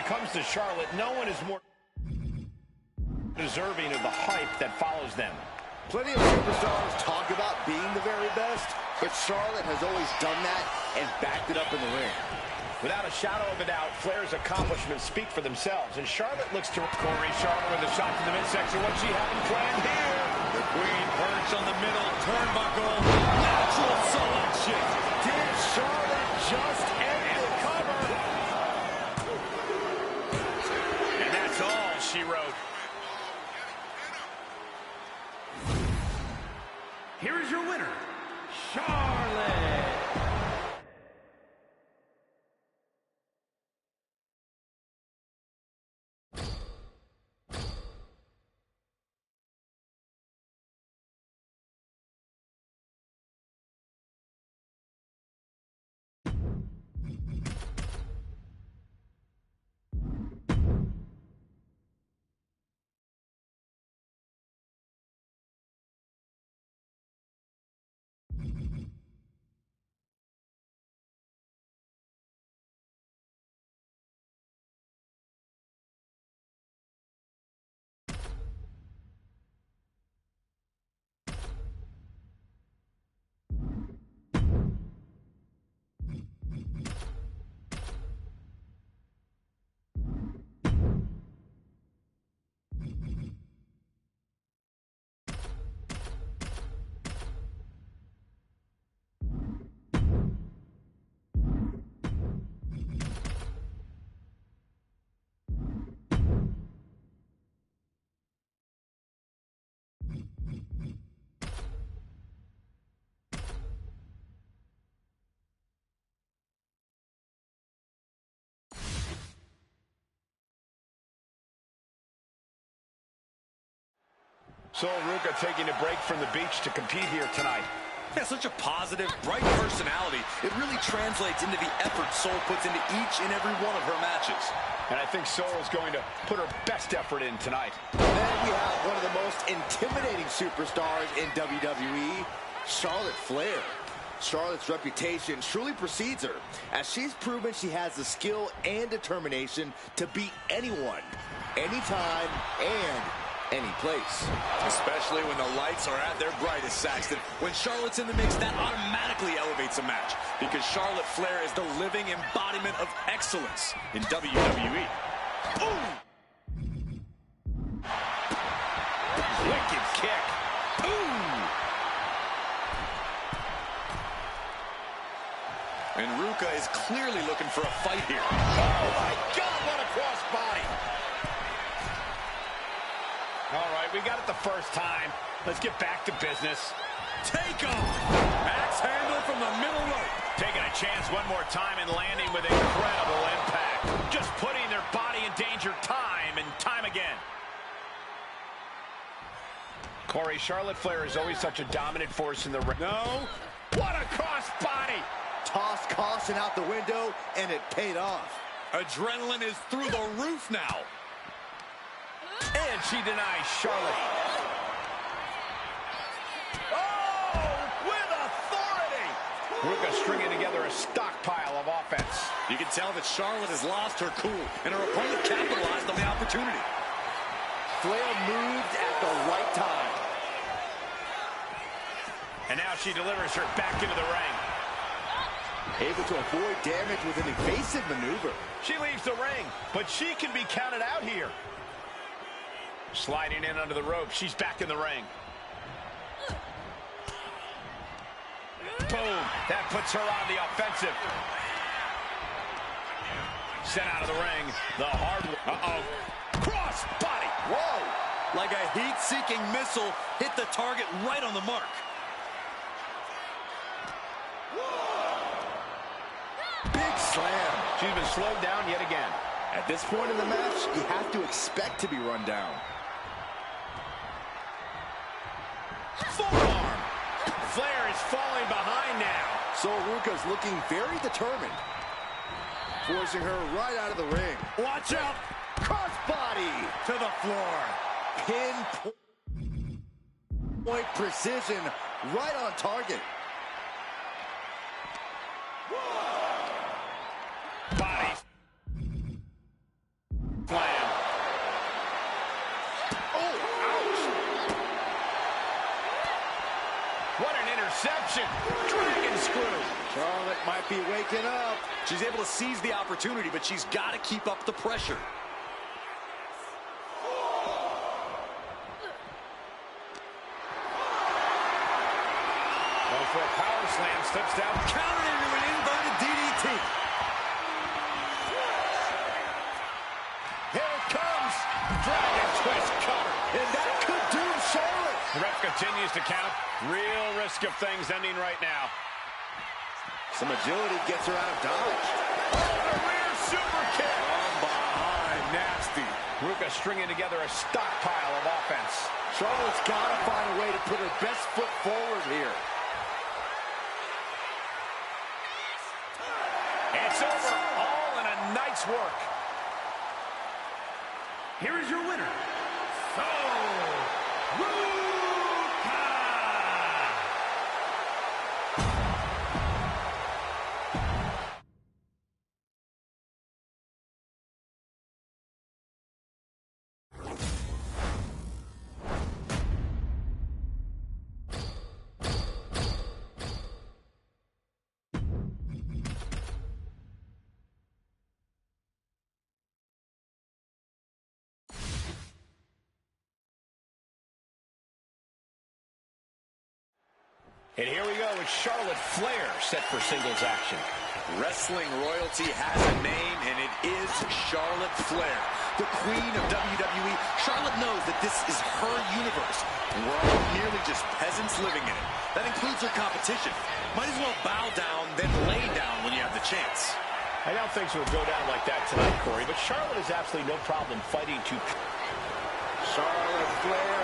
it comes to Charlotte, no one is more deserving of the hype that follows them. Plenty of superstars talk about being the very best, but Charlotte has always done that and backed it up in the ring. Without a shadow of a doubt, Flair's accomplishments speak for themselves, and Charlotte looks to Corey. Charlotte with a shot to the midsection. What's she having planned here? The Queen perched on the middle turnbuckle. Natural selection. Did Charlotte just end the cover? And that's all she wrote. Here is your winner, Charlotte. Sol Ruca taking a break from the beach to compete here tonight. Yeah, such a positive, bright personality. It really translates into the effort Sol puts into each and every one of her matches. And I think Sol is going to put her best effort in tonight. Then we have one of the most intimidating superstars in WWE, Charlotte Flair. Charlotte's reputation truly precedes her, as she's proven she has the skill and determination to beat anyone, anytime, and any place. Especially when the lights are at their brightest, Saxton. When Charlotte's in the mix, that automatically elevates a match, because Charlotte Flair is the living embodiment of excellence in WWE. Ooh! Wicked kick. Ooh! And Ruca is clearly looking for a fight here. Oh my God, what a crossbody. All right, we got it the first time. Let's get back to business. Take off! Axe handle from the middle rope. Taking a chance one more time and landing with incredible impact. Just putting their body in danger time and time again. Corey, Charlotte Flair is always such a dominant force in the ring. No. What a crossbody! Tossed caution out the window, and it paid off. Adrenaline is through the roof now. And she denies Charlotte. Oh, with authority! Ruca stringing together a stockpile of offense. You can tell that Charlotte has lost her cool, and her opponent capitalized on the opportunity. Flair moved at the right time. And now she delivers her back into the ring. Able to avoid damage with an evasive maneuver. She leaves the ring, but she can be counted out here. Sliding in under the rope, she's back in the ring. Boom, that puts her on the offensive. Sent out of the ring, the hard one. Uh-oh, cross body. Whoa! Like a heat-seeking missile, hit the target right on the mark. Big slam. She's been slowed down yet again. At this point in the match, you have to expect to be run down. Forearm. Flair is falling behind now. Sol Ruca's looking very determined. Forcing her right out of the ring. Watch out! Crossbody To the floor. Pinpoint precision, right on target. Body. Charlotte might be waking up. She's able to seize the opportunity, but she's got to keep up the pressure. Going for a power slam, slips down. Countered into an inverted DDT. Here it comes. Dragon twist cover. And that could doom Charlotte. The ref continues to count. Real risk of things ending right now. Some agility gets her out of dodge. Oh, the rear super kick. From behind, nasty. Ruka stringing together a stockpile of offense. Charlotte's got to find a way to put her best foot forward here. It's over. All in a night's work. Here is your winner, Ruka! And here we go with Charlotte Flair set for singles action. Wrestling royalty has a name, and it is Charlotte Flair. The queen of WWE. Charlotte knows that this is her universe, and we're all merely just peasants living in it. That includes her competition. Might as well bow down, then lay down when you have the chance. I don't think she'll go down like that tonight, Corey, but Charlotte has absolutely no problem fighting to... Charlotte Flair.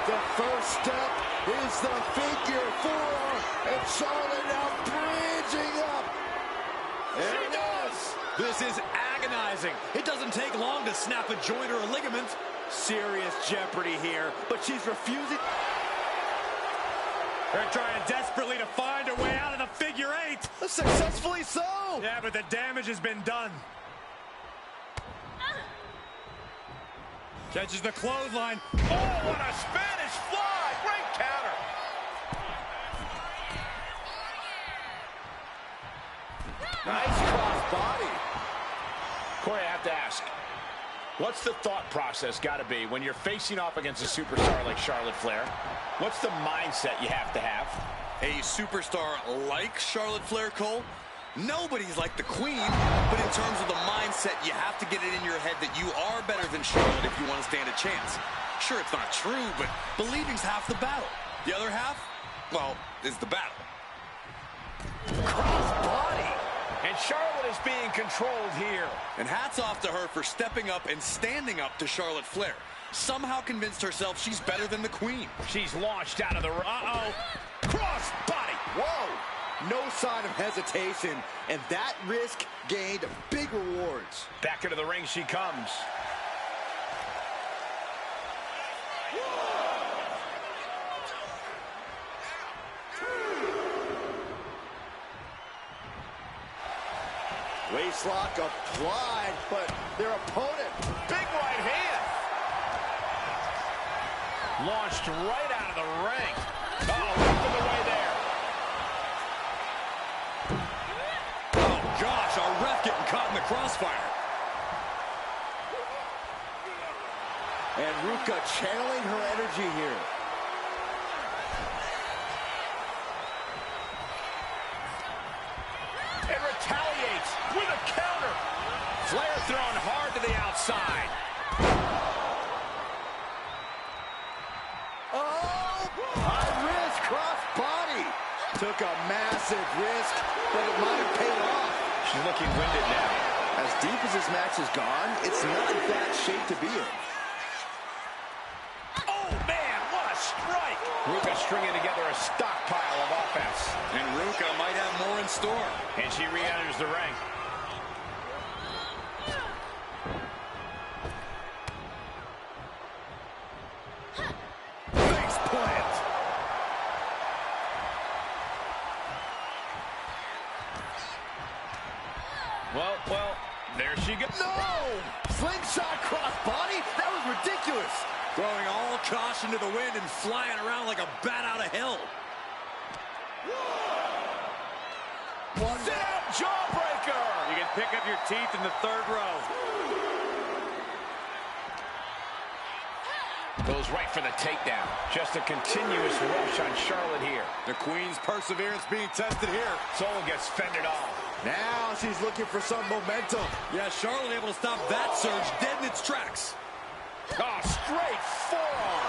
The first step is the figure four, and Charlotte now bridging up. There it is. This is agonizing. It doesn't take long to snap a joint or a ligament. Serious jeopardy here, but she's refusing. They're trying desperately to find a way out of the figure eight. Successfully so. Yeah, but the damage has been done. Catches the clothesline. Oh, what a Spanish fly! Great counter. Nice cross body. Corey, I have to ask, what's the thought process got to be when you're facing off against a superstar like Charlotte Flair? What's the mindset you have to have? A superstar like Charlotte Flair, Cole? Nobody's like the queen, but in terms of the mindset, you have to get it in your head that you are better than Charlotte if you want to stand a chance. Sure, it's not true, but believing's half the battle. The other half, well, is the battle. Cross body. And Charlotte is being controlled here. And hats off to her for stepping up and standing up to Charlotte Flair. Somehow convinced herself she's better than the queen. She's launched out of the... Uh-oh. Cross body. Whoa. No sign of hesitation, and that risk gained big rewards. Back into the ring she comes. Waistlock applied, but their opponent. Big right hand. Launched right out of the ring. Uh-oh, up in the way there. Gosh, our ref getting caught in the crossfire. And Ruka channeling her energy here. And retaliates with a counter. Flair thrown hard to the outside. Oh, high risk cross body. Took a massive risk, but it might have paid off. She's looking winded now. As deep as this match has gone, it's not a bad shape to be in. Oh, man, what a strike. Ruka stringing together a stockpile of offense. And Ruka might have more in store. And she re-enters the ring. Face plant. Well, there she goes. No! Slingshot cross body? That was ridiculous. Throwing all caution to the wind and flying around like a bat out of hell. Sit-out jawbreaker. You can pick up your teeth in the third row. Goes right for the takedown. Just a continuous rush on Charlotte here. The Queen's perseverance being tested here. Soul gets fended off. Now she's looking for some momentum. Yeah, Charlotte able to stop that surge dead in its tracks. Oh, straight forearm.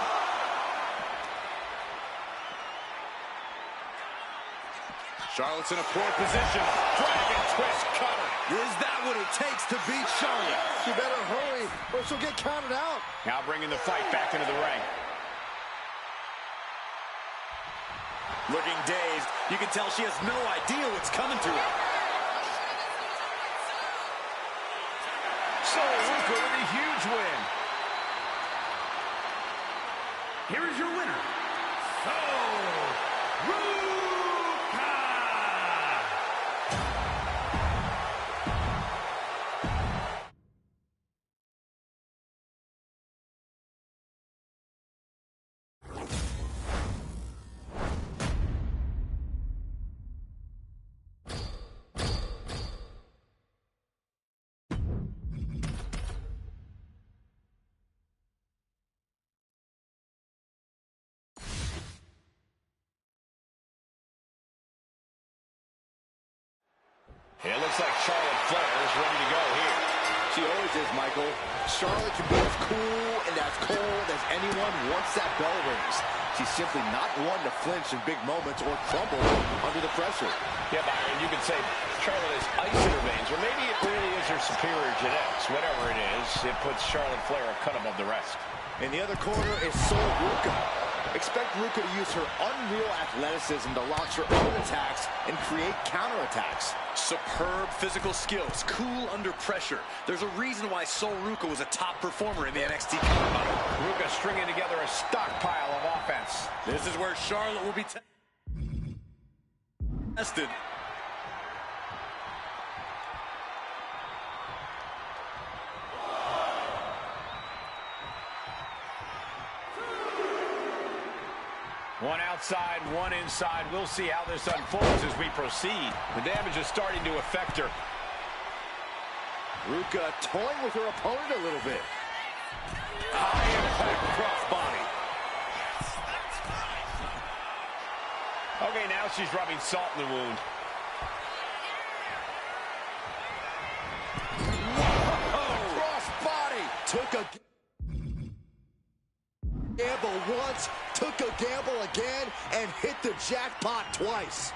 Charlotte's in a poor position. Dragon twist cutter. Is that what it takes to beat Charlotte? She better hurry or she'll get counted out. Now bringing the fight back into the ring. Looking dazed, you can tell she has no idea what's coming to her. Sol Ruca with a huge win. Here is your winner, Sol Ruca. It looks like Charlotte Flair is ready to go here. She always is, Michael. Charlotte can be as cool and as cold as anyone once that bell rings. She's simply not one to flinch in big moments or crumble under the pressure. Yeah, Byron, you could say Charlotte has ice in her veins, or maybe it really is her superior genetics. Whatever it is, it puts Charlotte Flair a cut above the rest. In the other corner is Sol Ruca. Expect Ruca to use her unreal athleticism to launch her own attacks and create counterattacks. Superb physical skills, cool under pressure. There's a reason why Sol Ruca was a top performer in the NXT Combine. Ruca stringing together a stockpile of offense. This is where Charlotte will be tested. One outside, one inside. We'll see how this unfolds as we proceed. The damage is starting to affect her. Ruca toying with her opponent a little bit. High impact crossbody. Okay, now she's rubbing salt in the wound. Whoa! Crossbody! Took a gamble once, took a gamble again, and hit the jackpot twice.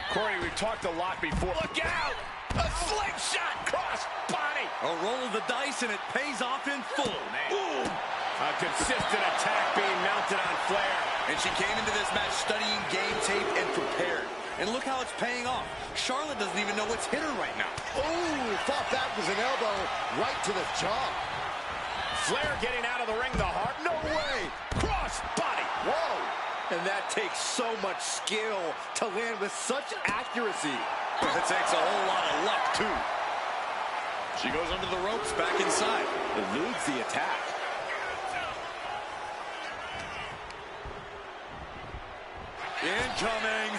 Corey, we've talked a lot before. Look out! A slingshot cross body! A roll of the dice, and it pays off in full. Ooh! A consistent attack being mounted on Flair. And she came into this match studying game tape and prepared. And look how it's paying off. Charlotte doesn't even know what's hit her right now. Ooh, thought that was an elbow right to the jaw. Flair getting out of the ring, the heart. No way! Cross body! Whoa! And that takes so much skill to land with such accuracy. It takes a whole lot of luck, too. She goes under the ropes, back inside. Eludes the attack. Incoming.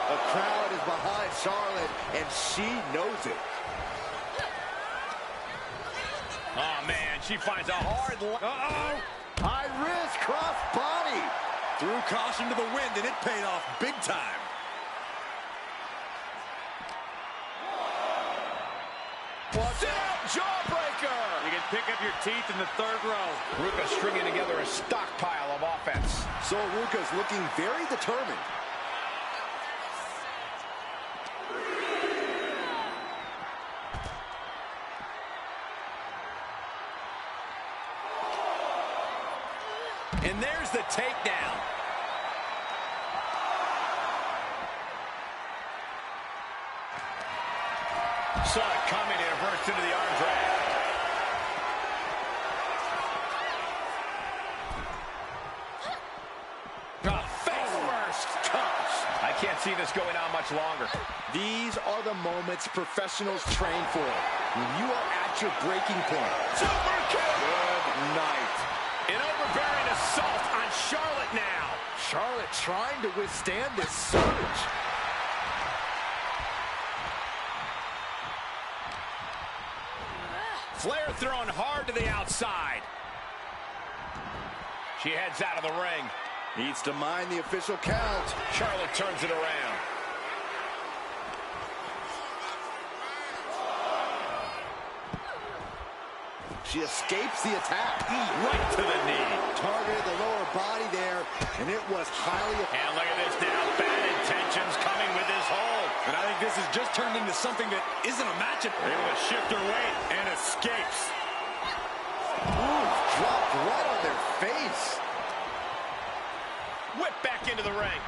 The crowd is behind Charlotte, and she knows it. Oh, man, she finds a hard... Uh-oh! High risk cross body. Threw caution to the wind, and it paid off big time. Sit-out jawbreaker! You can pick up your teeth in the third row. Ruca stringing together a stockpile of offense. So Ruca's looking very determined. And there's the takedown. Saw it coming and it burst into the arm drag. Face first. Touch. I can't see this going on much longer. These are the moments professionals train for. When you are at your breaking point. Super kick. Good night. An overbearing assault on Charlotte now. Charlotte trying to withstand this surge. Flair throwing hard to the outside. She heads out of the ring. Needs to mind the official count. Charlotte turns it around. She escapes the attack. Right to the knee. Targeted the lower body there, and it was highly... And look at this now. Bad intentions coming with this hold. And I think this has just turned into something that isn't a match. Able to shift her weight and escapes. Ooh, dropped right on their face. Whip back into the ring.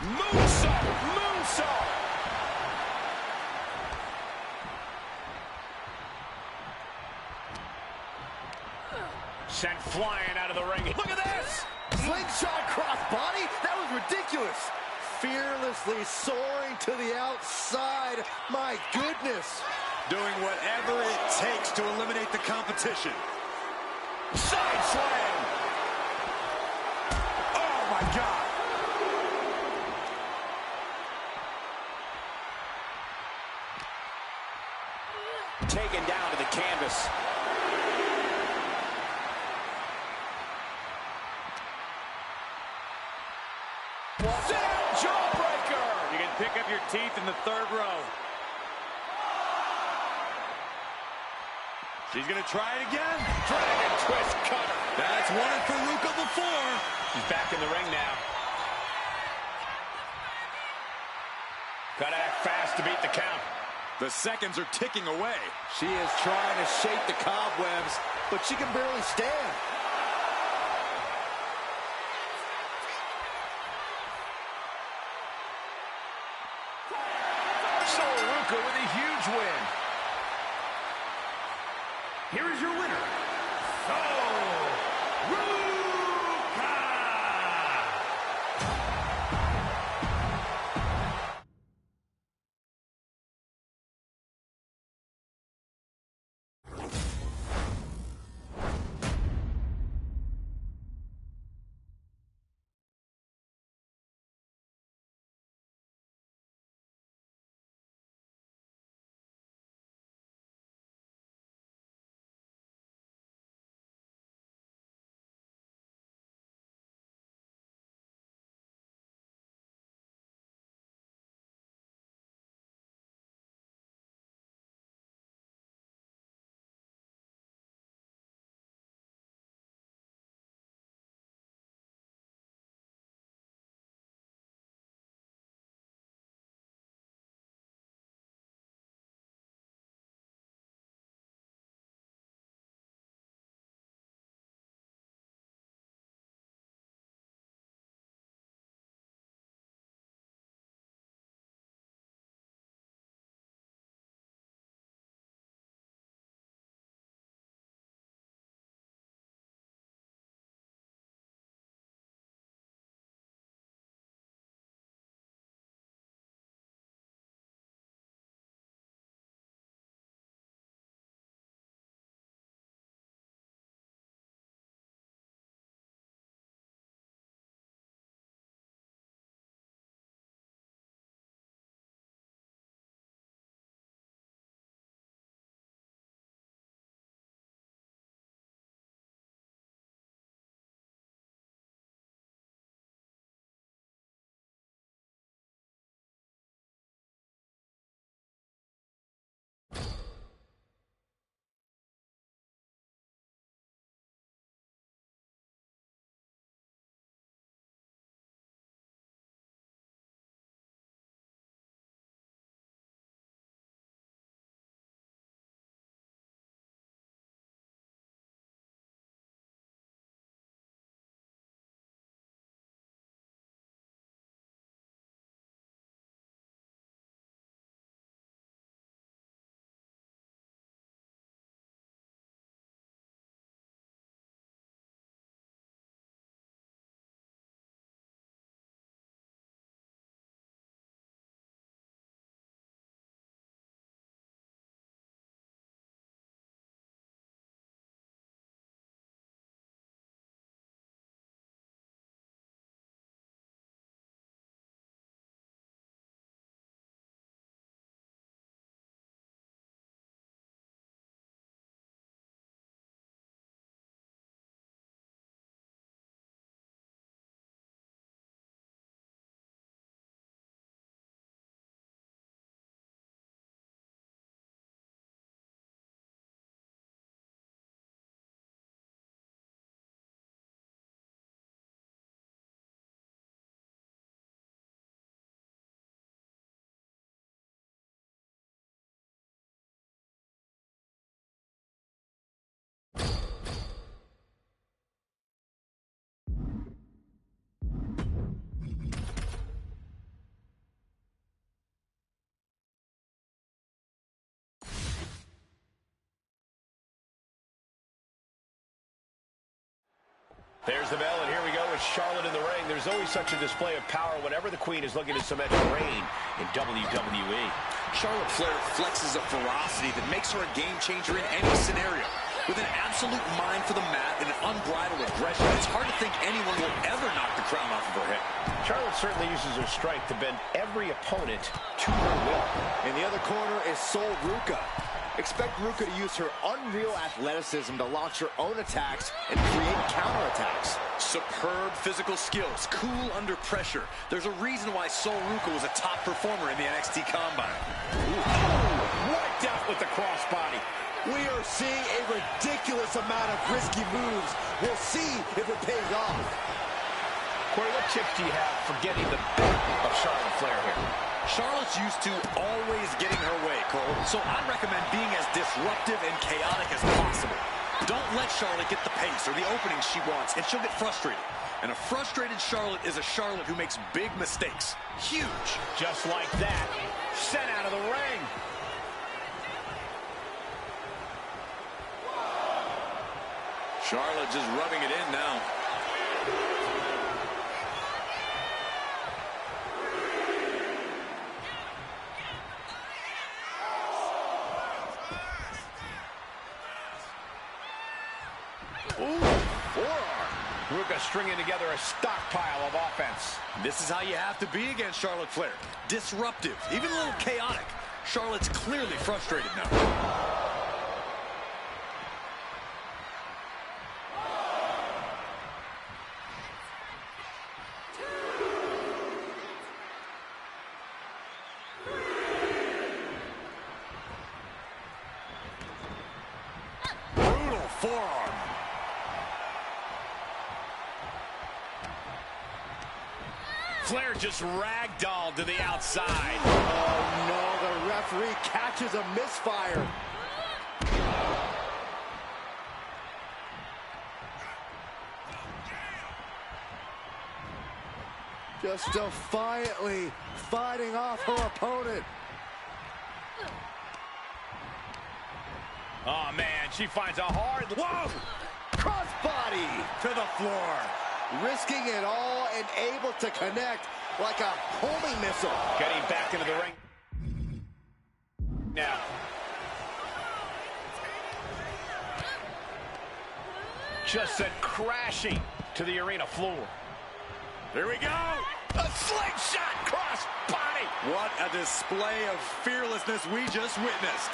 Moonsault! Moonsault! Sent flying out of the ring. Look at this! Slingshot crossbody? That was ridiculous. Fearlessly soaring to the outside. My goodness. Doing whatever it takes to eliminate the competition. Side slam! Oh my God! Taken down to the canvas. Sit-down jawbreaker! You can pick up your teeth in the third row. She's going to try it again. Dragon twist cutter. That's won it for Ruka before. She's back in the ring now. Gotta act fast to beat the count. The seconds are ticking away. She is trying to shake the cobwebs, but she can barely stand. Solo Ruka with a huge win. Here is your winner, Solo There's the bell, and here we go with Charlotte in the ring. There's always such a display of power whenever the Queen is looking to cement her reign in WWE. Charlotte Flair flexes a ferocity that makes her a game changer in any scenario. With an absolute mind for the mat and an unbridled aggression, it's hard to think anyone will ever knock the crown off of her head. Charlotte certainly uses her strength to bend every opponent to her will. In the other corner is Sol Ruca. Expect Ruca to use her unreal athleticism to launch her own attacks and create counterattacks. Superb physical skills, cool under pressure. There's a reason why Sol Ruca was a top performer in the NXT Combine. Wiped out with the crossbody. We are seeing a ridiculous amount of risky moves. We'll see if it pays off. Corey, what tips do you have for getting the best of Charlotte Flair here? Charlotte's used to always getting her way, Cole, so I'd recommend being as disruptive and chaotic as possible. Don't let Charlotte get the pace or the openings she wants, and she'll get frustrated. And a frustrated Charlotte is a Charlotte who makes big mistakes. Huge. Just like that, sent out of the ring. Charlotte just rubbing it in now. Ooh, forearm. Ruca stringing together a stockpile of offense. This is how you have to be against Charlotte Flair. Disruptive, even a little chaotic. Charlotte's clearly frustrated now. Forearm. Flair just ragdolled to the outside. Oh no, the referee catches a misfire. Just defiantly fighting off her opponent. Oh, man, she finds a hard... Whoa! Crossbody To the floor. risking it all and able to connect like a homing missile. Getting back into the ring. Now. Just sent crashing to the arena floor. Here we go. A slingshot cross body. What a display of fearlessness we just witnessed.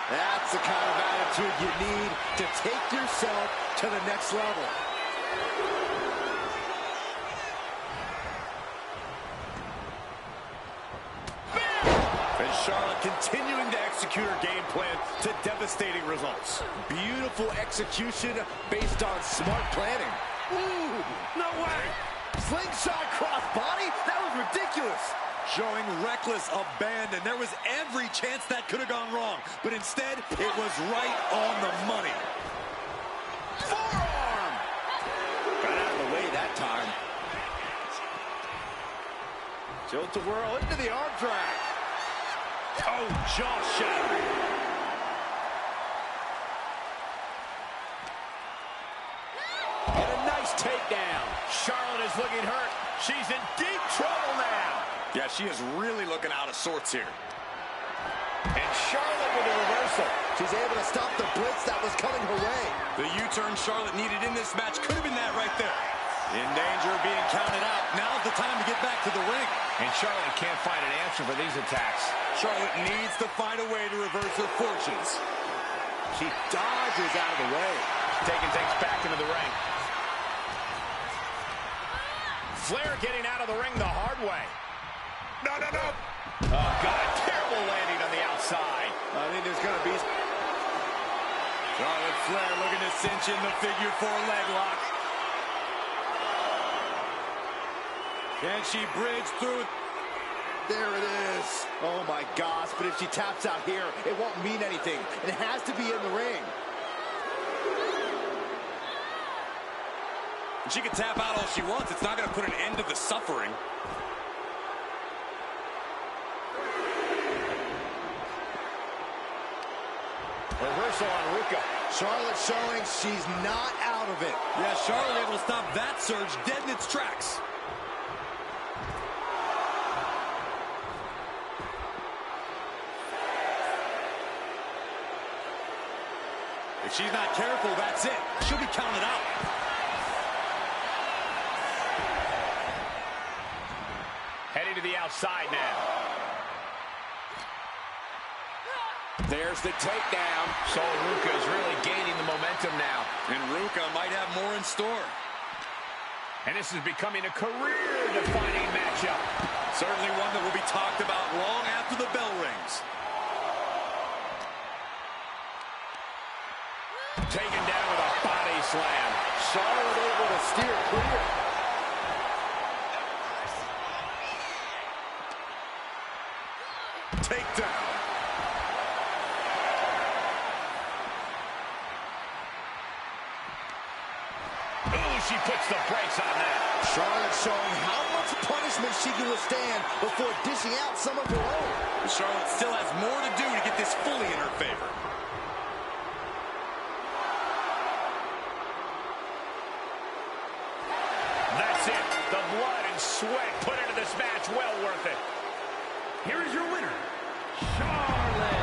That's the kind of attitude you need to take yourself to the next level. And Charlotte continuing to execute her game plan to devastating results. Beautiful execution based on smart planning. Ooh, no way. Slingshot crossbody? That was ridiculous. Showing reckless abandon. There was every chance that could have gone wrong, but instead, it was right on the money. Forearm! Got out of the way that time. Tilt-a-whirl into the arm drag. Oh, jaw-shattering. And a nice takedown. Charlotte is looking hurt. She's in deep trouble now. Yeah, she is really looking out of sorts here. And Charlotte with a reversal. She's able to stop the blitz that was coming her way. The U-turn Charlotte needed in this match could have been that right there. In danger of being counted out. Now's the time to get back to the ring. And Charlotte can't find an answer for these attacks. Charlotte needs to find a way to reverse her fortunes. She dodges out of the way. Taking things back into the ring. Flair getting out of the ring the hard way. No. Oh, God, a terrible landing on the outside. I think there's going to be... Charlotte Flair looking to cinch in the figure 4 leg lock. Can she bridge through? There it is. Oh, my gosh. But if she taps out here, it won't mean anything. It has to be in the ring. And she can tap out all she wants. It's not going to put an end to the suffering. Reversal on Ruca. Charlotte showing she's not out of it. Yeah, Charlotte able to stop that surge dead in its tracks. If she's not careful, that's it. She'll be counted out. Heading to the outside now. There's the takedown. So Ruka is really gaining the momentum now. And Ruka might have more in store. And this is becoming a career-defining matchup. Certainly one that will be talked about long after the bell rings. Taken down with a body slam. Charlotte able to steer clear. Takedown. Ooh, she puts the brakes on that. Charlotte showing how much punishment she can withstand before dishing out some of her own. Charlotte still has more to do to get this fully in her favor. That's it. The blood and sweat put into this match. Well worth it. Here is your winner, Charlotte.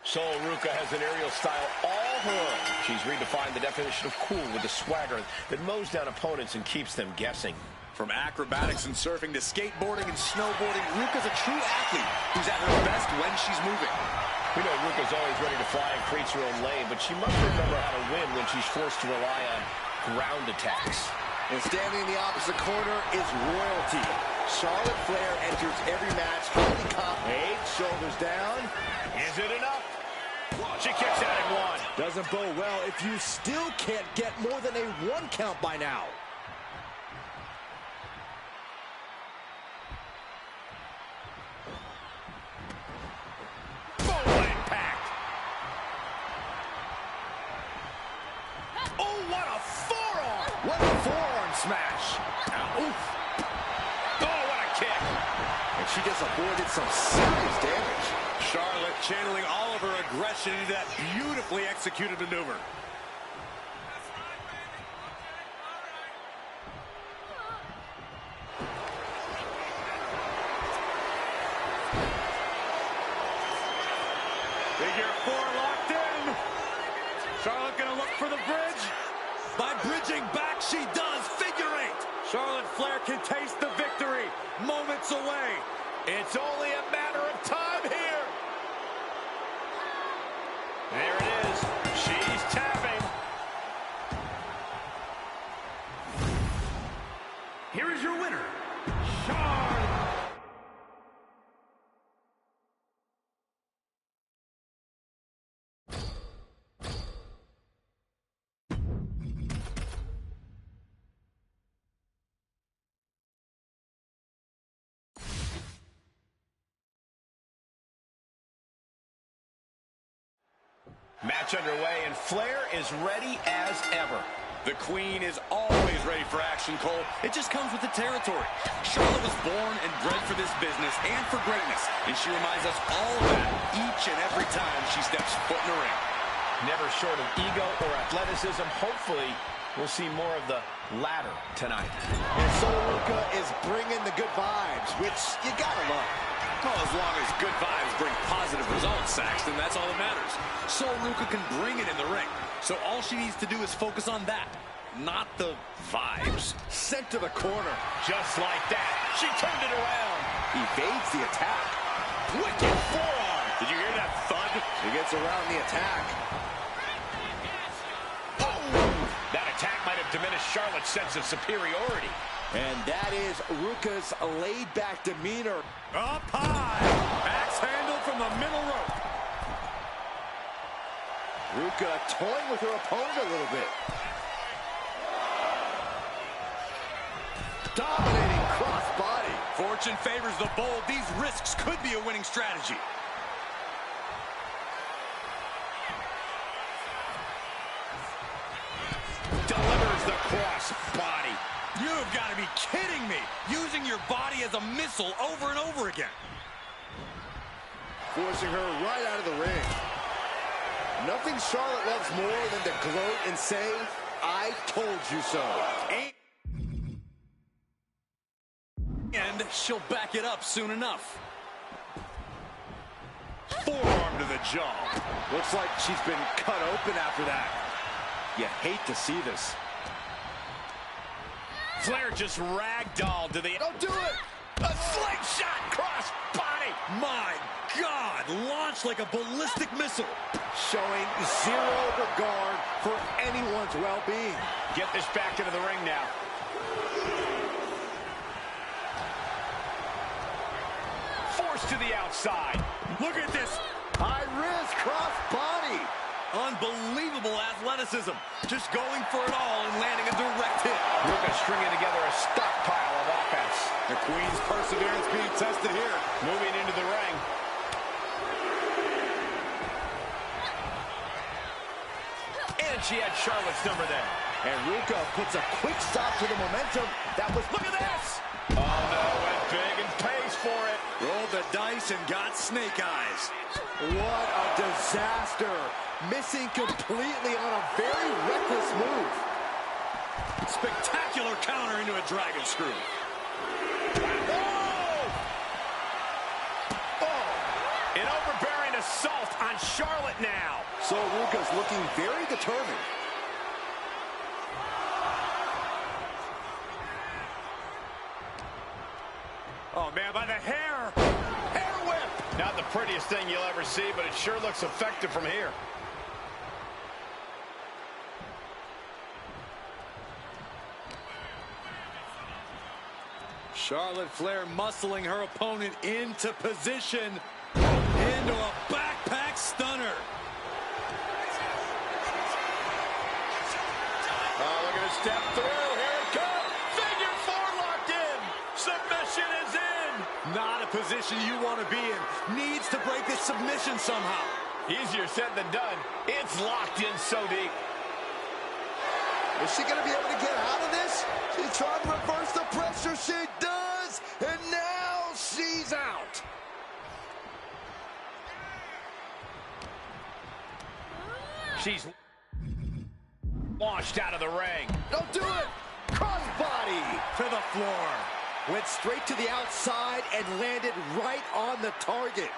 Sol Ruka has an aerial style all her own. She's redefined the definition of cool with a swagger that mows down opponents and keeps them guessing. From acrobatics and surfing to skateboarding and snowboarding, Ruka's a true athlete who's at her best when she's moving. We know Ruka's always ready to fly and create her own lane, but she must remember how to win when she's forced to rely on ground attacks. And standing in the opposite corner is royalty. Charlotte Flair enters every match highly confident. Shoulders down. Is it enough? She kicks out at one. Doesn't bode well if you still can't get more than a 1 count by now. Full impact. Oh, what a forearm. What a forearm smash. Oof. Oh, what a kick. And she just avoided some serious damage. Charlotte channeling all of her aggression into that beautifully executed maneuver. Figure 4 locked in. Charlotte gonna look for the bridge. By bridging back, she does. Figure 8. Charlotte Flair can taste the victory. Moments away. It's only a matter of time here. There it is. She's tapping. Here is your winner, Charlotte. Match underway, and Flair is ready as ever. The Queen is always ready for action, Cole. It just comes with the territory. Charlotte was born and bred for this business and for greatness, and she reminds us all of that each and every time she steps foot in the ring. Never short of ego or athleticism. Hopefully, we'll see more of the latter tonight. And Sol Ruka is bringing the good vibes, which you gotta love. Well, as long as good vibes bring positive results, Saxton, that's all that matters. Sol Ruka can bring it in the ring. So all she needs to do is focus on that, not the vibes. Sent to the corner. Just like that. She turned it around. Evades the attack. Wicked forearm. Did you hear that thud? He gets around the attack. That attack might have diminished Charlotte's sense of superiority. And that is Ruka's laid-back demeanor. Up high. Axe handle from the middle rope. Ruka toying with her opponent a little bit. Dominating cross-body. fortune favors the bold, these risks could be a winning strategy. Delivers the cross body. You've got to be kidding me. Using your body as a missile over and over again. Forcing her right out of the ring. Nothing Charlotte loves more than to gloat and say, I told you so. And she'll back it up soon enough. Forearm to the jaw. Looks like she's been cut open after that. You hate to see this. Flair just ragdolled to the... Don't do it! A slingshot cross body! My God, launched like a ballistic missile. Showing zero regard for anyone's well-being. Get this back into the ring now. Forced to the outside. Look at this. High risk cross body. Unbelievable athleticism. Just going for it all and landing a direct hit. Ruka stringing together a stockpile of offense. The Queen's perseverance being tested here. Moving into the ring. And she had Charlotte's number there. And Ruka puts a quick stop to the momentum. That was... Look at this! Oh no, went big and pays for it. Rolled the dice and got snake eyes. What a disaster. Missing completely on a very reckless move. Spectacular counter into a dragon screw. Oh! Oh! An overbearing assault on Charlotte now. So Ruka's looking very determined. Oh, man, by the hair. Hair whip! Not the prettiest thing you'll ever see, but it sure looks effective from here. Charlotte Flair muscling her opponent into position. Into a backpack stunner. Oh, look at her step through. Here it comes. Figure four locked in. Submission is in. Not a position you want to be in. Needs to break this submission somehow. Easier said than done. It's locked in so deep. Is she going to be able to get out of this? She's trying to reverse the pressure. She does. And now she's out. She's launched out of the ring. Don't do it. Crossbody To the floor. went straight to the outside and landed right on the target.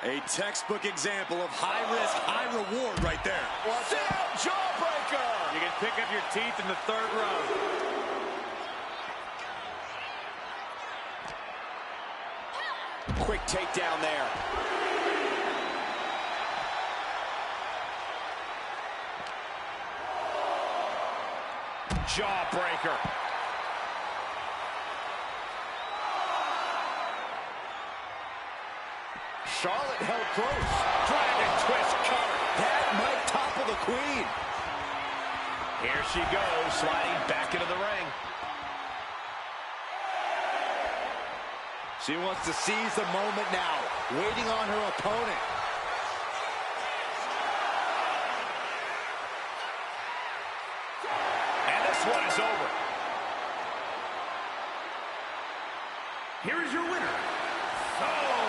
A textbook example of high risk, high reward right there. Sit out, jawbreaker. You can pick up your teeth in the third round. Quick takedown there. Jawbreaker. Charlotte held close. Dragon twist cover. That might topple the Queen. Here she goes, sliding back into the ring. She wants to seize the moment now, waiting on her opponent. And this one is over. Here is your winner, so